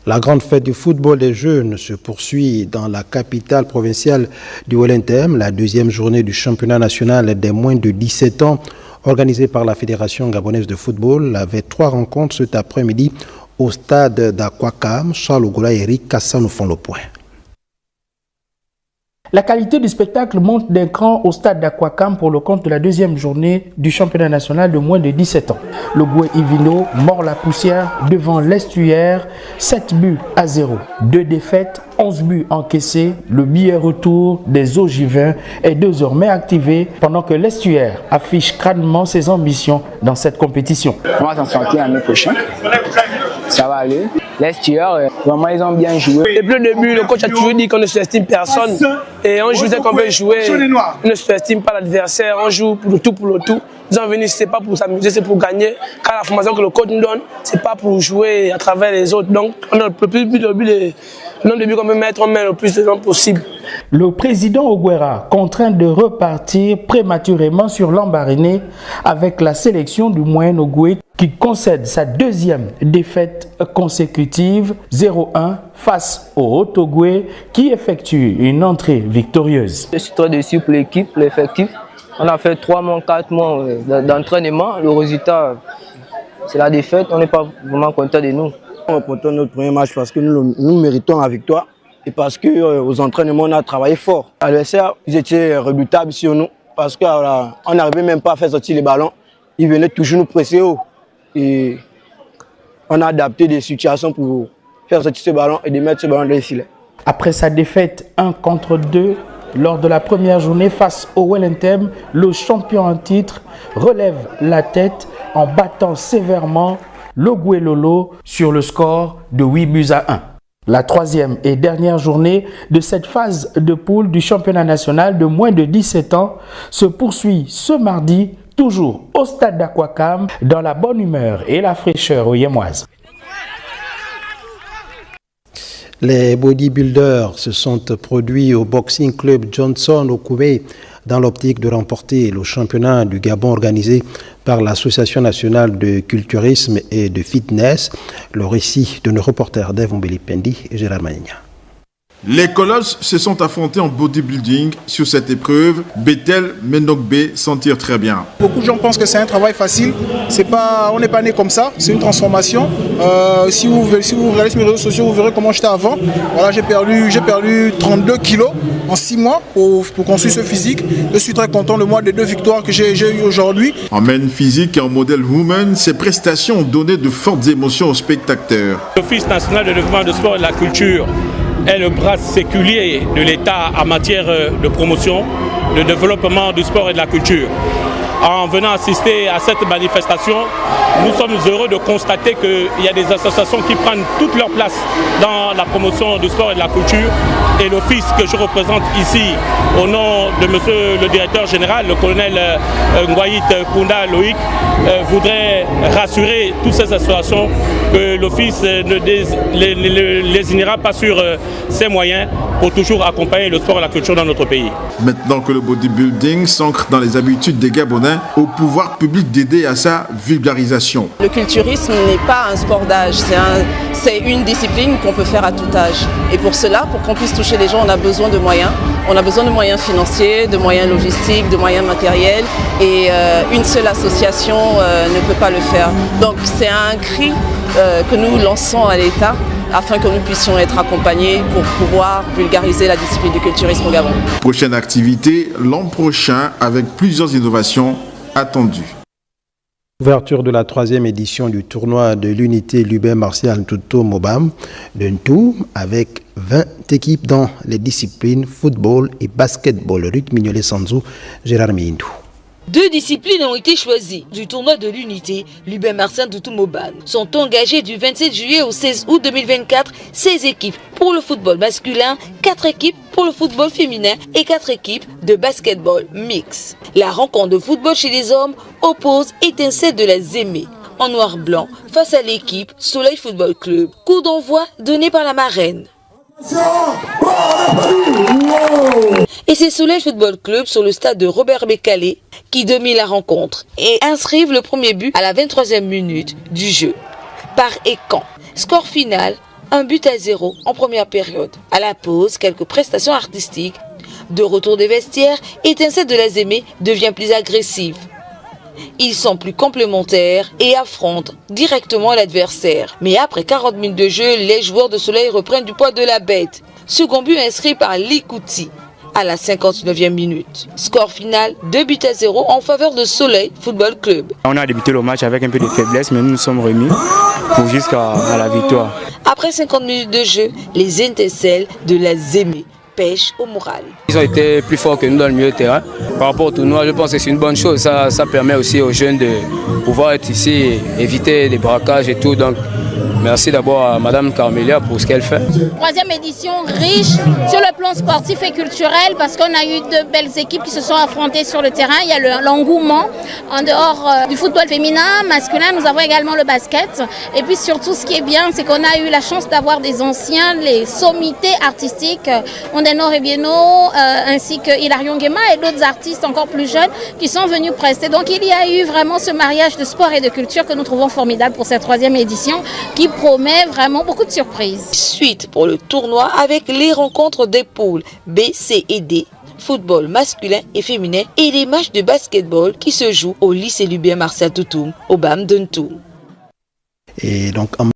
La grande fête du football des jeunes se poursuit dans la capitale provinciale du Wellington. La deuxième journée du championnat national des moins de 17 ans, organisée par la Fédération gabonaise de football, avait 3 rencontres cet après-midi au stade d'Akwakam. Charles Ogola et Eric Kassa nous font le point. La qualité du spectacle monte d'un cran au stade d'Akwakam pour le compte de la deuxième journée du championnat national de moins de 17 ans. Le Goué Ivino mord la poussière devant l'Estuaire, 7-0. 2 défaites, 11 buts encaissés. Le billet retour des Ogivins est désormais activé pendant que l'Estuaire affiche crânement ses ambitions dans cette compétition. On va s'en sortir l'année prochaine. Ça va aller. L'Estuaire, vraiment ils ont bien joué. Depuis le début, le coach a toujours dit qu'on ne sous-estime personne. Et on joue dès qu'on peut jouer. On ne sous-estime pas l'adversaire. On joue pour le tout, pour le tout. Nous sommes venus, ce n'est pas pour s'amuser, c'est pour gagner. Car la formation que le coach nous donne, ce n'est pas pour jouer à travers les autres. Donc, on a le but qu'on peut mettre, on met le plus de temps possible. Le président Oguera contraint de repartir prématurément sur l'Ambariné avec la sélection du Moyen Ogoué qui concède sa deuxième défaite consécutive 0-1 face au Haut-Ogoué qui effectue une entrée victorieuse. Je suis très déçu pour l'équipe, pour l'effectif. On a fait 3 mois, 4 mois d'entraînement. Le résultat, c'est la défaite. On n'est pas vraiment content de nous. On remportons notre premier match parce que nous méritons la victoire et parce qu'aux entraînements, on a travaillé fort. L'adversaire, ils étaient redoutables sur nous parce qu'on n'arrivait même pas à faire sortir les ballons. Ils venaient toujours nous presser haut. Et on a adapté des situations pour faire sortir ce ballon et de mettre ce ballon dans les filets. Après sa défaite 1-2 lors de la première journée face au Wellington, le champion en titre relève la tête en battant sévèrement le Goué Lolo sur le score de 8-1. La troisième et dernière journée de cette phase de poule du championnat national de moins de 17 ans se poursuit ce mardi, toujours au stade d'Akwakam, dans la bonne humeur et la fraîcheur oyémoise. Les bodybuilders se sont produits au Boxing Club Johnson au Koubé dans l'optique de remporter le championnat du Gabon organisé par l'Association nationale de culturisme et de fitness. Le récit de nos reporters Dave Mbelipendi et Gérard Magna. Les colosses se sont affrontés en bodybuilding sur cette épreuve. Bethel Menokbe s'en tire très bien. Beaucoup de gens pensent que c'est un travail facile. On n'est pas né comme ça, c'est une transformation. Si vous regardez sur mes réseaux sociaux, vous verrez comment j'étais avant. Voilà, j'ai perdu 32 kilos en 6 mois pour construire ce physique. Je suis très content de moi des 2 victoires que j'ai eues aujourd'hui. En main physique et en modèle woman, ces prestations ont donné de fortes émotions aux spectateurs. L'Office national de développement du sport et de la culture est le bras séculier de l'État en matière de promotion, de développement du sport et de la culture. En venant assister à cette manifestation, nous sommes heureux de constater qu'il y a des associations qui prennent toute leur place dans la promotion du sport et de la culture. Et l'office que je représente ici, au nom de monsieur le directeur général, le colonel Ngoït Kounda Loïc, voudrait rassurer toutes ces associations que l'office ne lésinera pas sur ses moyens pour toujours accompagner le sport et la culture dans notre pays. Maintenant que le bodybuilding s'ancre dans les habitudes des Gabonais, au pouvoir public d'aider à sa vulgarisation. Le culturisme n'est pas un sport d'âge, c'est une discipline qu'on peut faire à tout âge. Et pour cela, pour qu'on puisse toucher les gens, on a besoin de moyens. On a besoin de moyens financiers, de moyens logistiques, de moyens matériels. Et une seule association ne peut pas le faire. Donc c'est un cri que nous lançons à l'État afin que nous puissions être accompagnés pour pouvoir vulgariser la discipline du culturisme au Gabon. Prochaine activité l'an prochain avec plusieurs innovations attendues. Ouverture de la 3e édition du tournoi de l'unité Lubin Martial Tuto Mobam d'un tout avec 20 équipes dans les disciplines football et basketball. Ruth Mignolet-Sanzou, Gérard Mindou. 2 disciplines ont été choisies du tournoi de l'unité. Lubin Martial Tuto Mobam sont engagés du 27 juillet au 16 août 2024. 16 équipes pour le football masculin, 4 équipes pour le football féminin et 4 équipes de basketball mix. La rencontre de football chez les hommes oppose Étincelle de la Zémé en noir-blanc face à l'équipe Soleil Football Club. Coup d'envoi donné par la marraine. Et c'est Soleil Football Club sur le stade de Robert Bécalé qui domine la rencontre et inscrivent le premier but à la 23e minute du jeu par Ekan. Score final 1-0 en première période. À la pause, quelques prestations artistiques. De retour des vestiaires, Étincelle de la Zémé devient plus agressive. Ils sont plus complémentaires et affrontent directement l'adversaire. Mais après 40 minutes de jeu, les joueurs de Soleil reprennent du poids de la bête. Second but inscrit par Likouti à la 59e minute. Score final 2-0 en faveur de Soleil Football Club. On a débuté le match avec un peu de faiblesse, mais nous nous sommes remis pour jusqu'à la victoire. Après 50 minutes de jeu, les Étincelles de la Zémé pêche au moral. Ils ont été plus forts que nous dans le milieu de terrain. Par rapport au tournoi, je pense que c'est une bonne chose. Ça permet aussi aux jeunes de pouvoir être ici, éviter des braquages et tout. Donc, merci d'abord à Madame Carmélia pour ce qu'elle fait. Troisième édition riche sur le plan sportif et culturel parce qu'on a eu de belles équipes qui se sont affrontées sur le terrain. Il y a l'engouement en dehors du football féminin, masculin. Nous avons également le basket. Et puis surtout, ce qui est bien, c'est qu'on a eu la chance d'avoir des anciens, les sommités artistiques, Ondeno Rebieno, ainsi que Hilarion Guema et d'autres artistes encore plus jeunes qui sont venus prester. Donc il y a eu vraiment ce mariage de sport et de culture que nous trouvons formidable pour cette troisième édition qui promet vraiment beaucoup de surprises. Suite pour le tournoi avec les rencontres des poules B, C et D, football masculin et féminin et les matchs de basketball qui se jouent au lycée Lubien Martial Toutoum, au BAM de Ntoum. Et donc